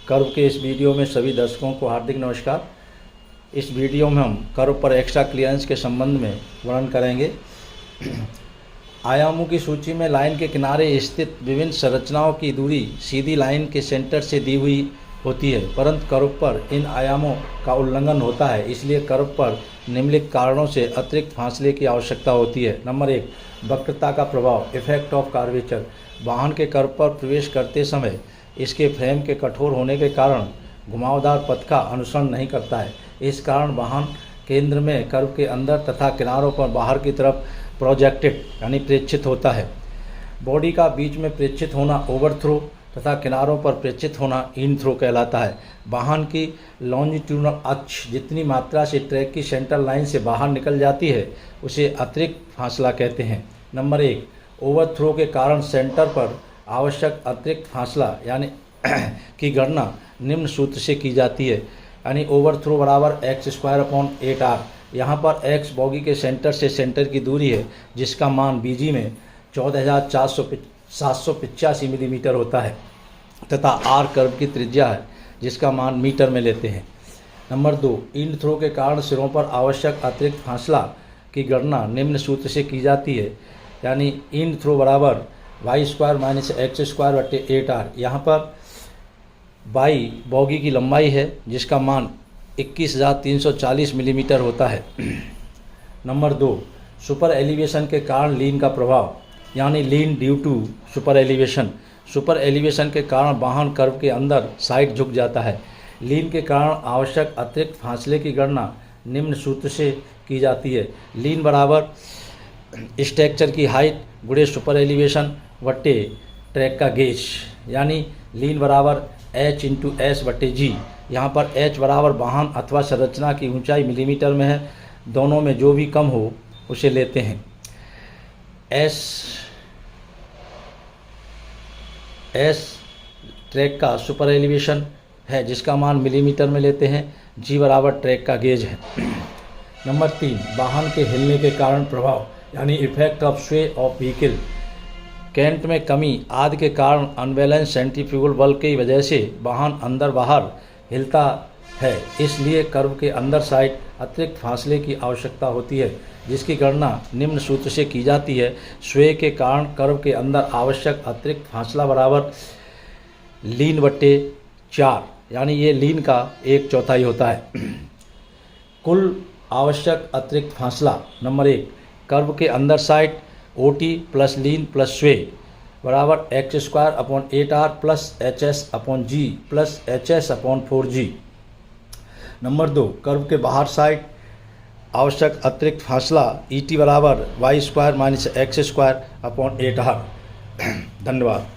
Curve के इस video में सभी दर्शकों को हार्दिक नमस्कार। इस वीडियो में हम कर्व पर एक्स्ट्रा क्लियरेंस के संबंध में वर्णन करेंगे। आयामों की सूची में लाइन के किनारे स्थित विभिन्न संरचनाओं की दूरी सीधी लाइन के सेंटर से दी हुई होती है, परंतु कर्व पर इन आयामों का उल्लंघन होता है। इसलिए कर्व पर निम्नलिखित कारणों से अतिरिक्त फासले की आवश्यकता होती है। नंबर 1, वक्रता का प्रभाव, इफेक्ट ऑफ कर्वेचर। वाहन के कर्व पर प्रवेश करते समय इसके फ्रेम के कठोर होने के कारण घुमावदार पथ का अनुसरण नहीं करता है। इस कारण वाहन केंद्र में कर्व के अंदर तथा किनारों पर बाहर की तरफ प्रोजेक्टेड यानी प्रेक्षित होता है। बॉडी का बीच में प्रेक्षित होना ओवरथ्रो तथा किनारों पर प्रेक्षित होना इन थ्रो कहलाता है। वाहन की लॉन्जिट्यूडनल अक्ष जितनी मात्रा से ट्रैक की सेंटर लाइन से बाहर निकल जाती है उसे अतिरिक्त फासला कहते हैं। नंबर 1, ओवरथ्रो के कारण सेंटर पर आवश्यक अतिरिक्त फासला यानी की गणना निम्न सूत्र से की जाती है, यानी ओवरथ्रो बराबर x²/8r। यहाँ पर x बॉगी के सेंटर से सेंटर की दूरी है जिसका मान बीजी में 14,785 मिलीमीटर होता है तथा r कर्व की त्रिज्या है जिसका मान मीटर में लेते हैं। नंबर 2, इंड थ्रो के कारण सिरों पर आवश्यक अतिरिक्त फासला की गणना निम्न सूत्र से की जाती है, यानी इंड थ्रो बराबर y² - x²/8r। यहाँ पर y बॉगी की लंबाई है जिसका मान 21,340 मिलीमीटर होता है। नंबर 2, सुपर एलिवेशन के कारण लीन का प्रभाव, यानी lean due to super elevation. Super elevation के कारण वाहन कर्व के अंदर साइड झुक जाता है। लीन के कारण आवश्यक अतिरिक्त फासले की गणना निम्न सूत्र से की जाती है। लीन बराबर स्ट्रक्चर की हाइट गुणे सुपर एलिवेशन बट्टे ट्रैक का गेज, यानी लीन बराबर h/s/g। यहाँ पर h बराबर वाहन अथवा संरचना की ऊंचाई मिलीमीटर में है, दोनों में जो भी कम हो उसे लेते हैं। s ट्रैक का सुपर एलिवेशन है जिसका मान मिलीमीटर में लेते हैं। g बराबर ट्रैक का गेज है। नंबर 3, वाहन के हिलने के कारण प्रभाव, यानी इफेक्ट ऑफ स्वे ऑफ व्हीकल। केंट में कमी आदि के कारण अनबैलेंस सेंट्रीफ्यूगल बल की वजह से वाहन अंदर बाहर हिलता है। इसलिए कर्व के अंदर साइड अतिरिक्त फासले की आवश्यकता होती है जिसकी गणना निम्न सूत्र से की जाती है। स्वे के कारण कर्व के अंदर आवश्यक अतिरिक्त फासला बराबर लीन बट्टे 4, यानी ये लीन का 1/4 होता है। कुल आवश्यक अतिरिक्त फासला, नंबर 1, कर्व के अंदर साइड OT प्लस लीन प्लस स्वे बराबर x²/8r plus hs/g plus hs/4g। Number 2, curve के बाहर साइड आवश्यक अतिरिक्त फासला ET बराबर y² - x²/8r। धन्यवाद।